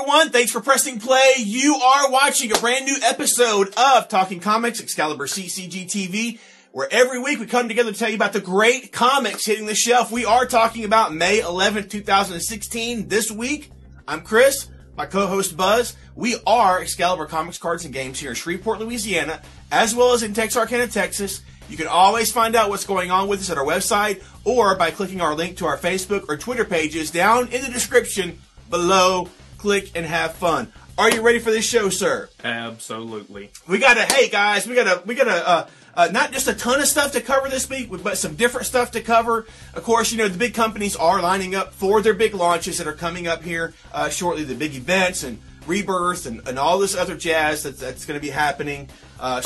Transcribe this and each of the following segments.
everyone. Thanks for pressing play. You are watching a brand new episode of Talking Comics, ExcaliburCCGTV, where every week we come together to tell you about the great comics hitting the shelf. We are talking about May 11th, 2016. This week, I'm Chris, my co-host Buzz. We are Excalibur Comics, Cards, and Games here in Shreveport, Louisiana, as well as in Texarkana, Texas. You can always find out what's going on with us at our website or by clicking our link to our Facebook or Twitter pages down in the description below. Click and have fun. Are you ready for this show, sir? Absolutely. Hey guys, we got not just a ton of stuff to cover this week, but some different stuff to cover. Of course, you know, the big companies are lining up for their big launches that are coming up here shortly, the big events and Rebirth and all this other jazz that's going to be happening. But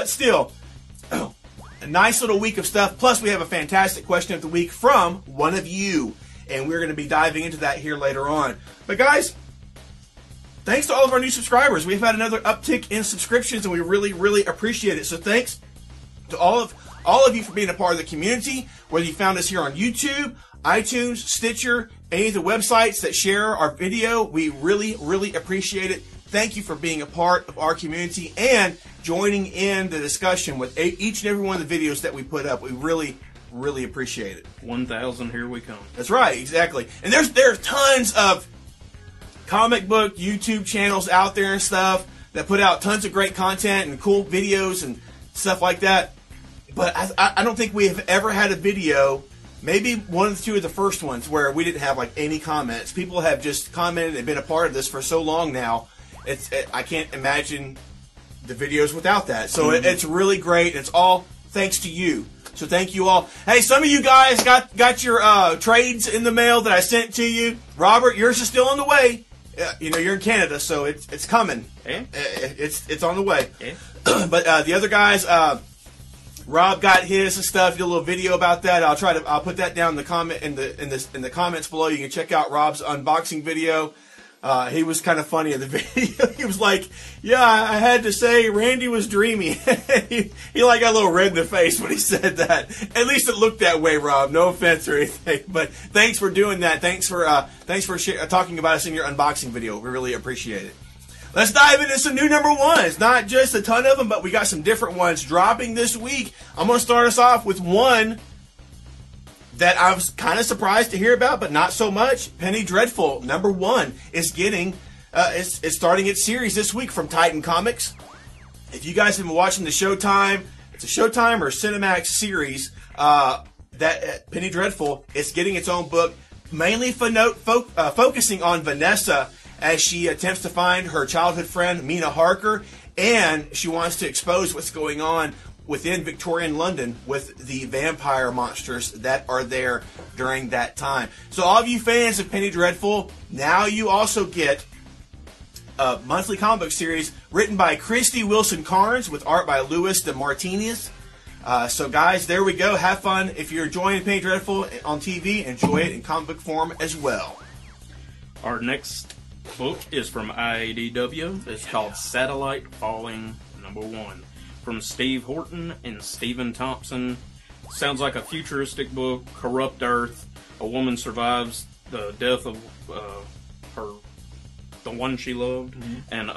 still, a nice little week of stuff. Plus, we have a fantastic question of the week from one of you, and we're going to be diving into that here later on. But guys, thanks to all of our new subscribers. We've had another uptick in subscriptions, and we really, really appreciate it. So thanks to all of you for being a part of the community, whether you found us here on YouTube, iTunes, Stitcher, any of the websites that share our video. We really, really appreciate it. Thank you for being a part of our community and joining in the discussion with each and every one of the videos that we put up. We really, really appreciate it. 1,000, here we come. That's right, exactly. And there's tons of comic book YouTube channels out there and stuff that put out tons of great content and cool videos and stuff like that. But I don't think we have ever had a video, maybe one of the two of the first ones, where we didn't have like any comments. People have just commented and been a part of this for so long now. I can't imagine the videos without that. So it's really great. It's all thanks to you. So thank you all. Hey, some of you guys got your trades in the mail that I sent to you. Robert, yours is still on the way. You know, you're in Canada, so it's coming. Yeah. It's on the way. Yeah. But the other guys, Rob got his and stuff. Did a little video about that. I'll put that down in the comments below. You can check out Rob's unboxing video. He was kind of funny in the video. He was like, yeah, I had to say Randy was dreamy. he like got a little red in the face when he said that. At least it looked that way, Rob. No offense or anything, but thanks for doing that. Thanks for talking about us in your unboxing video. We really appreciate it. Let's dive into some new number ones. Not just a ton of them, but we got some different ones dropping this week. I'm going to start us off with one that I was kind of surprised to hear about, but not so much. Penny Dreadful, number one, is getting, is starting its series this week from Titan Comics. If you guys have been watching the Showtime, it's a Showtime or Cinemax series, that Penny Dreadful is getting its own book, mainly focusing on Vanessa as she attempts to find her childhood friend, Mina Harker, and she wants to expose what's going on within Victorian London with the vampire monsters that are there during that time. So all of you fans of Penny Dreadful, now you also get a monthly comic book series written by Christy Wilson Carnes with art by Louis de Martinez. So guys, there we go. Have fun. If you're enjoying Penny Dreadful on TV, enjoy it in comic book form as well. Our next book is from IADW. It's called Satellite Falling, number one. From Steve Horton and Stephen Thompson. Sounds like a futuristic book. Corrupt Earth. A woman survives the death of the one she loved, and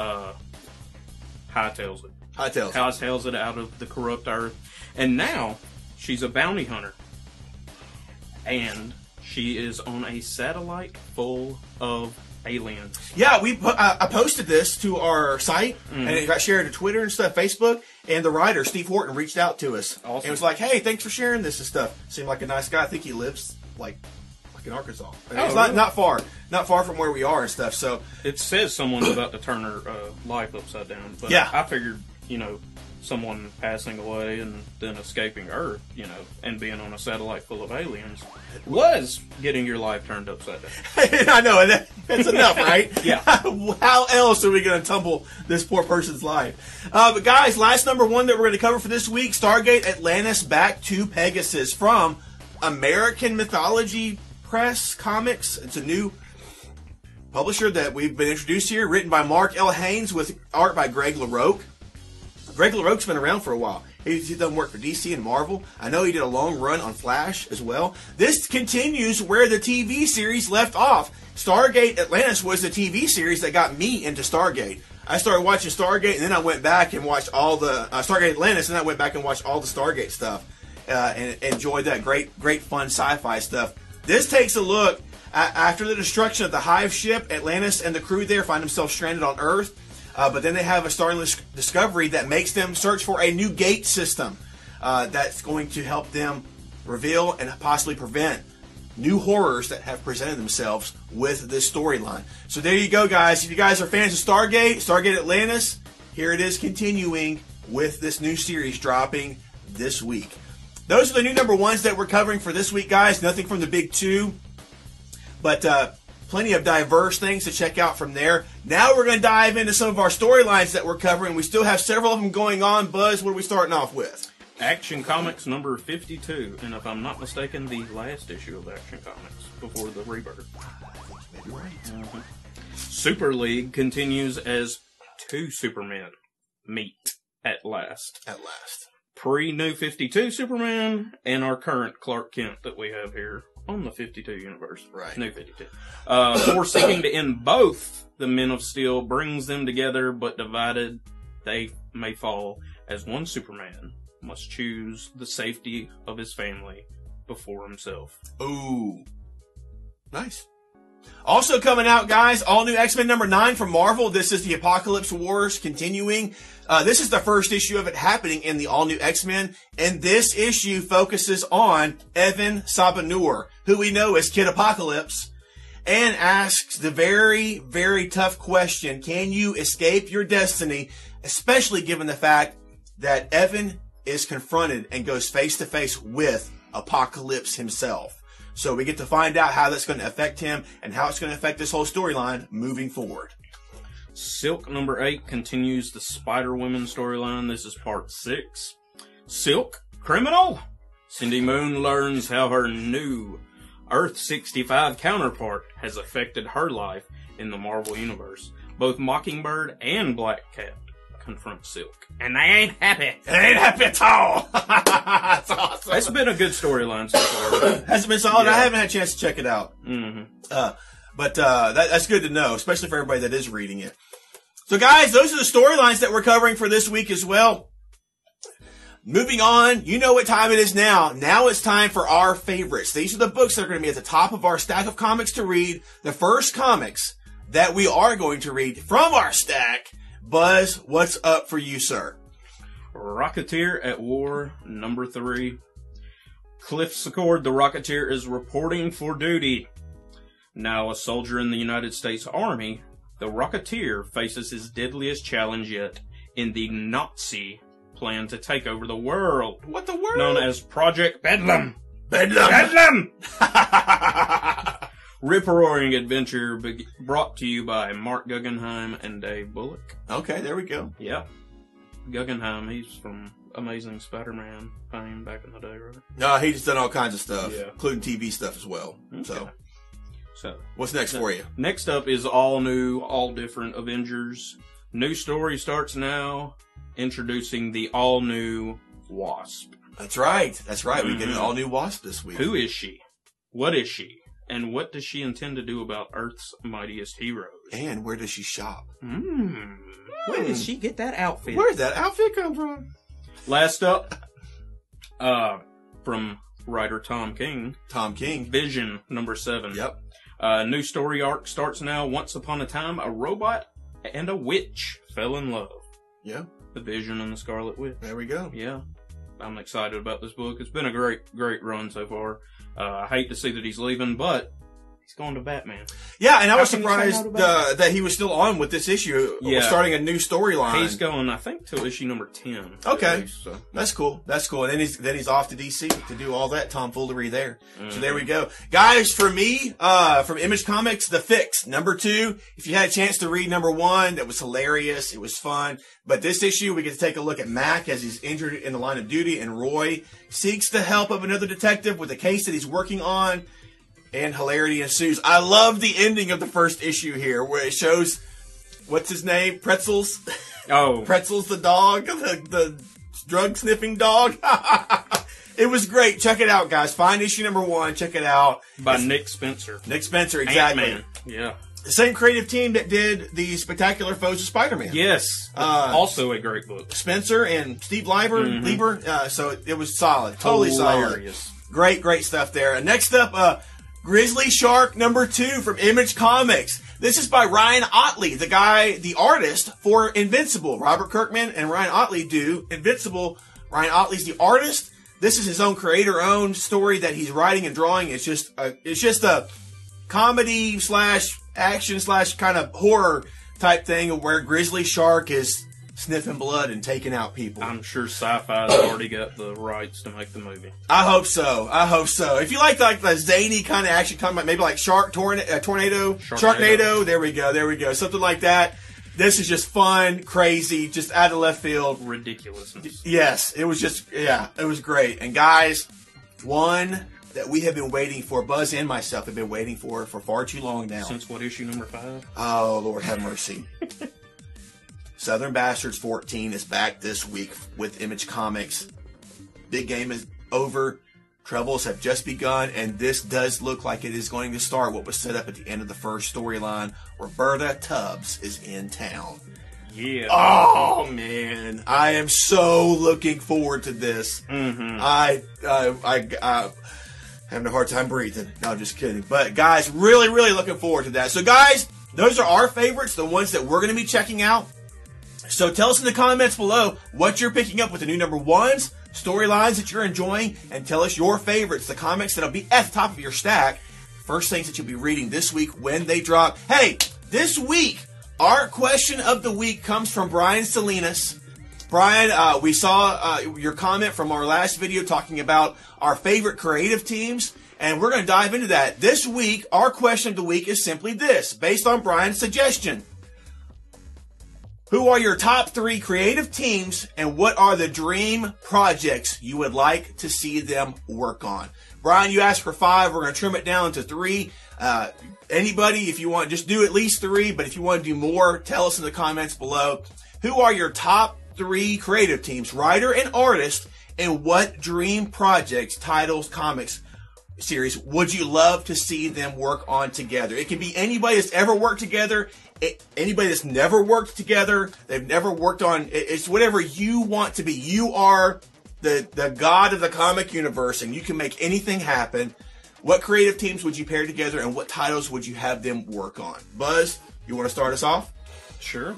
hightails it out of the corrupt Earth. And now she's a bounty hunter, and she is on a satellite full of aliens. Yeah, I posted this to our site, and it got shared to Twitter and stuff, Facebook, and the writer, Steve Horton, reached out to us. Awesome. And was like, hey, thanks for sharing this and stuff. Seemed like a nice guy. I think he lives, like in Arkansas. It's not far from where we are and stuff. So it says someone's about to turn her life upside down. But yeah. I figured, someone passing away and then escaping Earth, and being on a satellite full of aliens was getting your life turned upside down. I know, that's enough, right? Yeah. How else are we going to tumble this poor person's life? But guys, last number one that we're going to cover for this week, Stargate Atlantis Back to Pegasus from American Mythology Press Comics. It's a new publisher that we've been introduced here, written by Mark L. Haynes with art by Greg LaRocque. Greg LaRocque's been around for a while. He's done work for DC and Marvel. I know he did a long run on Flash as well. This continues where the TV series left off. Stargate Atlantis was the TV series that got me into Stargate. I started watching Stargate, and then I went back and watched all the Stargate Atlantis, and then I went back and watched all the Stargate stuff, and enjoyed that great fun sci-fi stuff. This takes a look after the destruction of the Hive ship. Atlantis and the crew there find themselves stranded on Earth, but then they have a startling discovery that makes them search for a new gate system that's going to help them reveal and possibly prevent new horrors that have presented themselves with this storyline. So there you go, guys. If you guys are fans of Stargate Atlantis, here it is continuing with this new series dropping this week. Those are the new number ones that we're covering for this week, guys. Nothing from the big two, but plenty of diverse things to check out from there. Now we're going to dive into some of our storylines that we're covering. We still have several of them going on. Buzz, what are we starting off with? Action Comics number 52, and if I'm not mistaken, the last issue of Action Comics before the rebirth. Maybe right. Super League continues as two Supermen meet at last. At last. Pre-New 52 Superman and our current Clark Kent that we have here on the 52 universe. Right. New 52. For seeking to end both the Men of Steel brings them together, but divided they may fall as one Superman must choose the safety of his family before himself. Ooh. Nice. Also coming out, guys, all new X-Men number 9 from Marvel. This is the Apocalypse Wars continuing. This is the first issue of it happening in the all new X-Men. And this issue focuses on Evan Sabanur, who we know as Kid Apocalypse, and asks the very, very tough question: can you escape your destiny? Especially given the fact that Evan is confronted and goes face to face with Apocalypse himself. So we get to find out how that's going to affect him and how it's going to affect this whole storyline moving forward. Silk number 8 continues the Spider-Woman storyline. This is part 6. Silk, criminal? Cindy Moon learns how her new Earth-65 counterpart has affected her life in the Marvel Universe. Both Mockingbird and Black Cat confront Silk, and they ain't happy. They ain't happy at all. That's awesome. That's been a good storyline so far. Has it been solid? Yeah. I haven't had a chance to check it out. Mm-hmm. But that's good to know, especially for everybody that is reading it. So, guys, those are the storylines that we're covering for this week as well. Moving on, you know what time it is now. Now it's time for our favorites. These are the books that are going to be at the top of our stack of comics to read. The first comics that we are going to read from our stack. Buzz, what's up for you, sir? Rocketeer at War, number 3. Cliff Secord, the Rocketeer, is reporting for duty. Now a soldier in the United States Army, the Rocketeer faces his deadliest challenge yet in the Nazi plan to take over the world. What the world? Known as Project Bedlam. Bedlam! Bedlam! Rip-roaring adventure brought to you by Mark Guggenheim and Dave Bullock. Okay, there we go. Yep. Guggenheim, he's from Amazing Spider-Man fame back in the day, right? No, he's done all kinds of stuff, Yeah. including TV stuff as well. Okay. So, What's next for you? next up is all new, all different Avengers. New story starts now, introducing the all new Wasp. That's right. That's right. We get an Mhm. all-new Wasp this week. Who is she? What is she? And what does she intend to do about Earth's mightiest heroes? And where does she shop? Where did she get that outfit? Where did that outfit come from? Last up, from writer Tom King, Tom King. Vision number 7. Yep. New story arc starts now. Once upon a time, a robot and a witch fell in love. Yeah. The Vision and the Scarlet Witch. There we go. Yeah. I'm excited about this book. It's been a great run so far. I hate to see that he's leaving, but he's going to Batman. Yeah, and I was How can you say surprised no to Batman? that he was still on with this issue. Yeah. Starting a new storyline. He's going, I think, till issue number 10. Okay. at least, so. That's cool. That's cool. And then he's off to DC to do all that tomfoolery there. Mm-hmm. So there we go. Guys, for me, from Image Comics, The Fix, number 2. If you had a chance to read number 1, that was hilarious. It was fun. But this issue, we get to take a look at Mac as he's injured in the line of duty, and Roy seeks the help of another detective with a case that he's working on, and hilarity ensues. I love the ending of the first issue here, where it shows, what's his name? Pretzels? Oh. Pretzels the dog, the drug-sniffing dog. It was great. Check it out, guys. Find issue number 1. Check it out. By Nick Spencer. Nick Spencer, exactly. Ant-Man. Yeah. The same creative team that did the Spectacular Foes of Spider-Man. Yes. Also a great book. Spencer and Steve Lieber. So it was solid. Totally Hilarious. solid. Great stuff there. Next up, Grizzly Shark #2 from Image Comics. This is by Ryan Ottley, the artist for Invincible. Robert Kirkman and Ryan Ottley do Invincible. Ryan Ottley's the artist. This is his own creator-owned story that he's writing and drawing. It's just a comedy / action / kind of horror type thing where Grizzly Shark is sniffing blood and taking out people. I'm sure Sci-Fi's already got the rights to make the movie. I hope so. If you like the zany kind of action comedy, maybe like Sharknado. There we go. Something like that. This is just fun, crazy, just out of left field. Ridiculousness. Yes, it was it was great. And guys, one that we have been waiting for, Buzz and myself have been waiting for far too long now. Since what, issue number 5? Oh, Lord have mercy. Southern Bastards 14 is back this week with Image Comics. Big game is over. Troubles have just begun, and this does look like it is going to start what was set up at the end of the first storyline. Roberta Tubbs is in town. Yeah. Oh, man. I am so looking forward to this. Mm-hmm. I having a hard time breathing. No, I'm just kidding. But, guys, really, really looking forward to that. So, guys, those are our favorites, the ones that we're going to be checking out. So tell us in the comments below what you're picking up with the new #1s, storylines that you're enjoying, and tell us your favorites, the comics that'll be at the top of your stack. First things that you'll be reading this week when they drop. Hey, this week, our question of the week comes from Brian Salinas. Brian, we saw your comment from our last video talking about our favorite creative teams, and we're going to dive into that. This week, our question of the week is simply this, based on Brian's suggestion. Who are your top 3 creative teams, and what are the dream projects you would like to see them work on? Brian, you asked for 5. We're going to trim it down to 3. Anybody, if you want, just do at least 3. But if you want to do more, tell us in the comments below. Who are your top 3 creative teams, writer and artist, and what dream projects, titles, comics, series would you love to see them work on together? It can be anybody that's ever worked together, anybody that's never worked together, they've never worked on, it's whatever you want to be. You are the god of the comic universe, and you can make anything happen. What creative teams would you pair together, and what titles would you have them work on? Buzz, you want to start us off? Sure.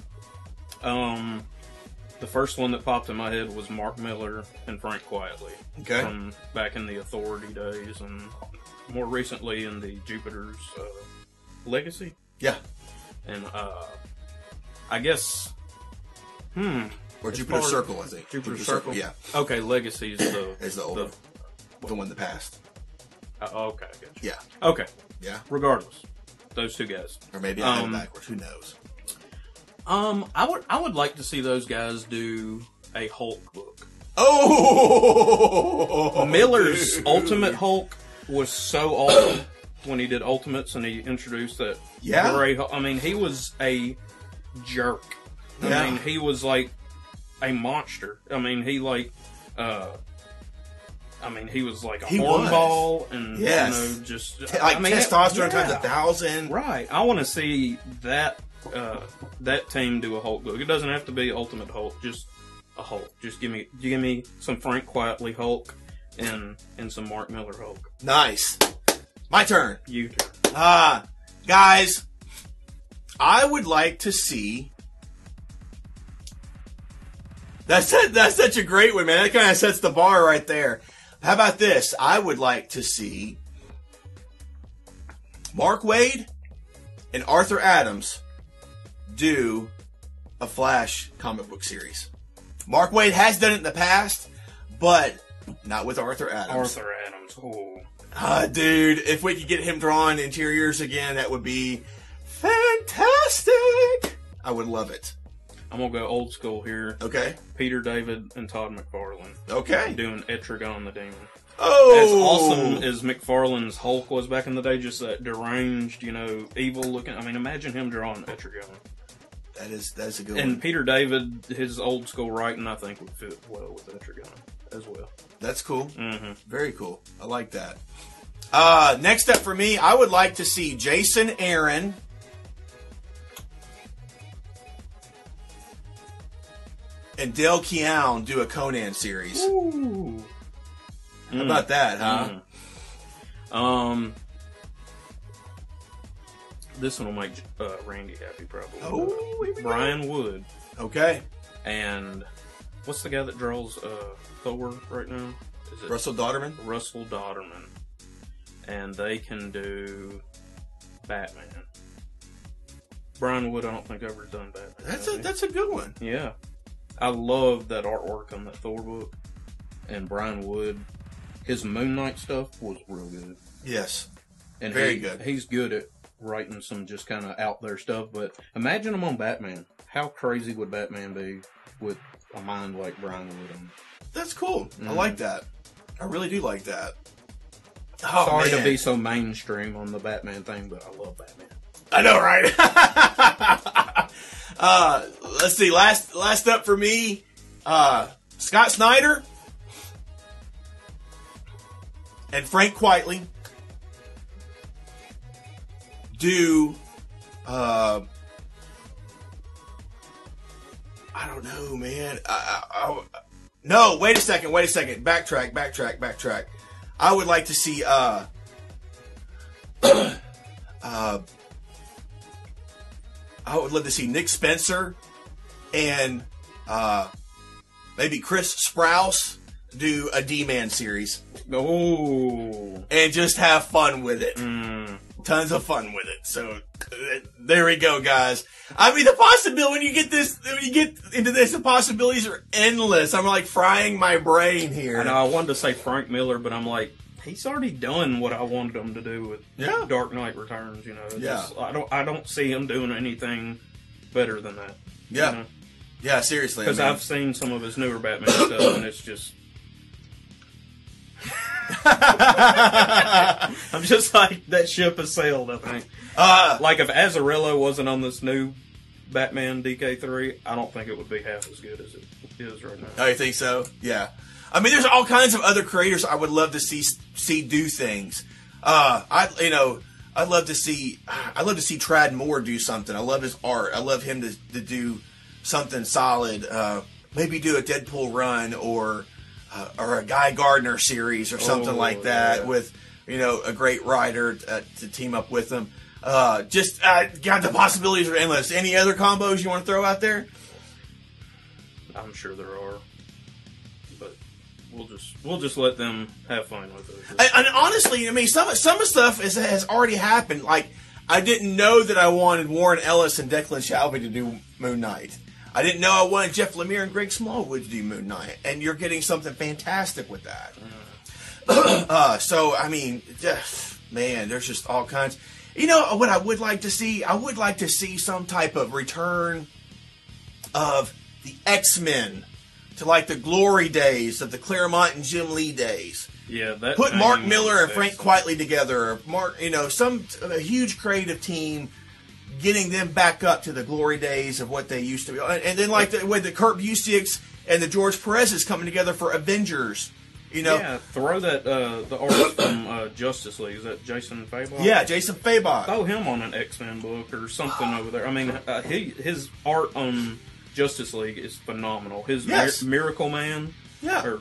The first one that popped in my head was Mark Miller and Frank Quietly. Okay. From back in the Authority days, and more recently in the Jupiter's Legacy. Yeah. And I guess, or Jupiter's Circle, I think. Jupiter's Circle. Yeah. Okay, Legacy is the older, the one that passed. Okay, I guess. Yeah. Okay. Yeah. Regardless, those two guys. Or maybe I have it backwards. Who knows? I would like to see those guys do a Hulk book. Oh, Miller's Ultimate Hulk was so awesome when he did Ultimates and he introduced that gray Hulk. I mean, he was a jerk. I mean, he was like a monster. I mean, he like, he was like a hornball and you know, just like testosterone times 1,000. Right. I want to see that that team do a Hulk book. It doesn't have to be Ultimate Hulk, just a Hulk. Just give me some Frank Quietly Hulk and some Mark Miller Hulk. Nice. My turn. You turn. Guys, I would like to see. That's such a great one, man. That kind of sets the bar right there. How about this? I would like to see Mark Waid and Arthur Adams do a Flash comic book series. Mark Waid has done it in the past, but not with Arthur Adams. Arthur Adams. Oh. Dude, if we could get him drawn interiors again, that would be fantastic. I would love it. I'm going to go old school here. Okay. Peter David and Todd McFarlane. Okay. Doing Etrigan the Demon. Oh! As awesome as McFarlane's Hulk was back in the day, just that deranged, evil looking. I mean, imagine him drawing Etrigan. That's a good one. And Peter David, his old school writing, I think, would fit well with Etrigan as well. That's cool. Mm-hmm. Very cool. I like that. Next up for me, I would like to see Jason Aaron and Dale Keown do a Conan series. Ooh. How about that, huh? This one will make Randy happy, probably. Oh, Brian Wood. Okay. And what's the guy that draws Thor right now? Is it Russell Dodderman? Russell Dodderman. And they can do Batman. Brian Wood, I don't think ever done Batman. That's a good one. Yeah. I love that artwork on that Thor book. And Brian Wood, his Moon Knight stuff was real good. Yes. And very good. He's good at writing some just kind of out there stuff, but imagine him on Batman. How crazy would Batman be with a mind like Brian Wood? That's cool. I like that. I really do like that. Oh, sorry to be so mainstream on the Batman thing, but I love Batman. I know, right? Let's see. Last up for me, Scott Snyder and Frank Quitely do. I don't know, man. No, wait a second. Backtrack. I would like to see I would love to see Nick Spencer and maybe Chris Sprouse do a D-Man series. Oh. And just have fun with it. Tons of fun with it. So there we go, guys. I mean, the possibility when you get into this, the possibilities are endless. I'm like frying my brain here. I know. I wanted to say Frank Miller, but I'm like, he's already done what I wanted him to do with Dark Knight Returns. You know, I don't see him doing anything better than that. Yeah, you know? Yeah, seriously. Because I've seen some of his newer Batman stuff, and it's just. I'm just like, that ship has sailed, I think. Like if Azzarello wasn't on this new Batman DK3, I don't think it would be half as good as it is right now. Oh, you think so? Yeah. I mean, there's all kinds of other creators I would love to see do things. I'd love to see Trad Moore do something. I love his art. I love him to do something solid. Maybe do a Deadpool run or a Guy Gardner series or something like that with, a great writer to team up with them. God, the possibilities are endless. Any other combos you want to throw out there? I'm sure there are, but we'll just let them have fun with it. And honestly, I mean, some of the stuff has already happened. Like, I didn't know that I wanted Warren Ellis and Declan Shalvey to do Moon Knight. I didn't know I wanted Jeff Lemire and Greg Smallwood to do Moon Knight, and you're getting something fantastic with that. So, I mean, man, there's just all kinds. What I would like to see? I would like to see some type of return of the X-Men to like the glory days of the Claremont and Jim Lee days. Yeah, that put Mark Miller and Frank Quitely together. A huge creative team. Getting them back up to the glory days of what they used to be. And then with the Kurt Busieks and the George Perez's coming together for Avengers. Yeah, throw that, the artist from Justice League. Is that Jason Fabok? Yeah, Jason Fabok. Throw him on an X-Men book or something over there. I mean, his art on Justice League is phenomenal. His Miracle Man. Yeah.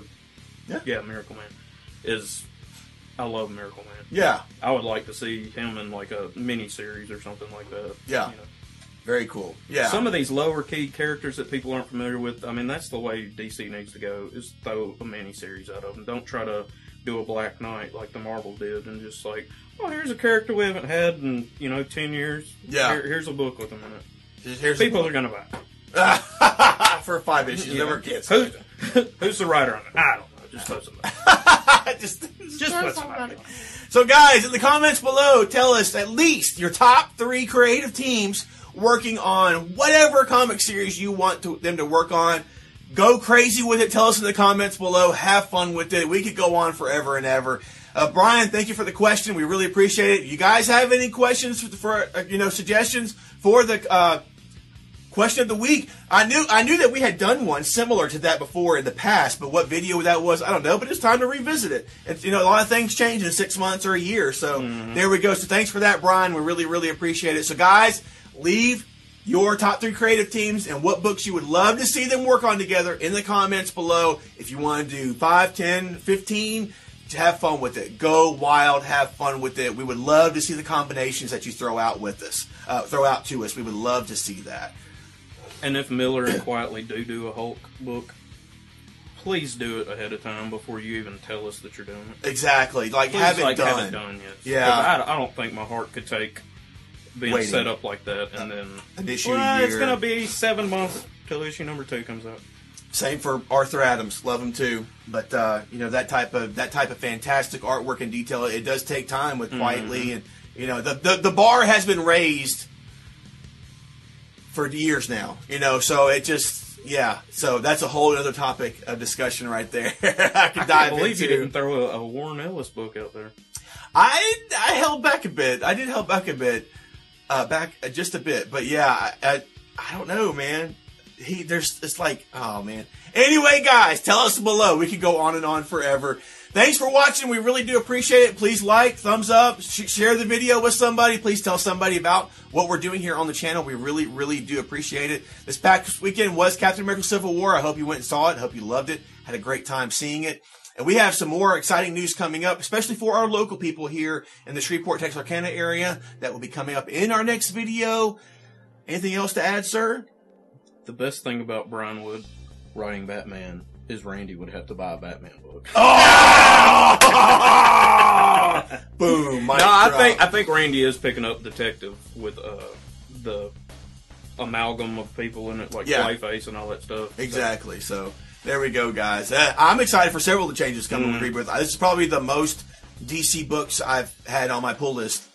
Miracle Man is... I love Miracle Man. Yeah. I would like to see him in like a mini-series or something like that. Yeah. Very cool. Yeah. Some of these lower-key characters that people aren't familiar with, I mean, that's the way DC needs to go, is throw a mini-series out of them. Don't try to do a Black Knight like the Marvel did and just like, oh, here's a character we haven't had in, 10 years. Yeah. Here's a book with him in it. Here's people are going to buy. For 5 issues. Never kids. Who's the writer on it? I don't know. Just throw somebody. Just put somebody. So, guys, in the comments below, tell us at least your top 3 creative teams working on whatever comic series you want them to work on. Go crazy with it. Tell us in the comments below. Have fun with it. We could go on forever and ever. Brian, thank you for the question. We really appreciate it. You guys have any questions for suggestions for the Question of the week. I knew that we had done one similar to that before in the past, but what video that was, I don't know. But it's time to revisit it. And a lot of things change in 6 months or a year. So there we go. So thanks for that, Brian. We really, really appreciate it. So guys, leave your top 3 creative teams and what books you would love to see them work on together in the comments below. If you want to do 5, 10, 15, have fun with it. Go wild, have fun with it. We would love to see the combinations that you throw out with us, throw out to us. We would love to see that. And if Miller and Quietly do a Hulk book, please do it ahead of time before you even tell us that you're doing it. Exactly. Like, please, have it done. Have it done, yes. Yeah. I don't think my heart could take being Waiting. Set up like that, and then an issue a year. It's going to be 7 months till issue number 2 comes out. Same for Arthur Adams. Love him too. But that type of fantastic artwork and detail, it does take time with Quietly, and the bar has been raised for years now. So it just so that's a whole other topic of discussion right there. I could dive into. Believe you didn't throw a Warren Ellis book out there. I held back a bit. I did hold back a bit, back just a bit. But yeah, I don't know, man. It's like, oh man. Anyway, guys, tell us below. We could go on and on forever. Thanks for watching. We really do appreciate it. Please like, thumbs up, share the video with somebody. Please tell somebody about what we're doing here on the channel. We really, really do appreciate it. This past weekend was Captain America Civil War. I hope you went and saw it. I hope you loved it. Had a great time seeing it. And we have some more exciting news coming up, especially for our local people here in the Shreveport, Texarkana area. That will be coming up in our next video. Anything else to add, sir? The best thing about Brian Wood writing Batman is Randy would have to buy a Batman book. Oh! Boom! I think Randy is picking up Detective with the amalgam of people in it, like Clayface and all that stuff. Exactly. So there we go, guys. I'm excited for several of the changes coming with Rebirth. This is probably the most DC books I've had on my pull list,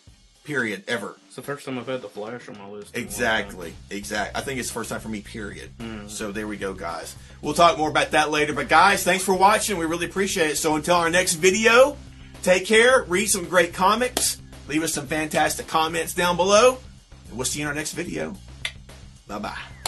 period, ever. It's the first time I've had the Flash on my list. Exactly. I think it's the first time for me, period. So there we go, guys. We'll talk more about that later. But guys, thanks for watching. We really appreciate it. So until our next video, take care. Read some great comics. Leave us some fantastic comments down below. And we'll see you in our next video. Bye-bye.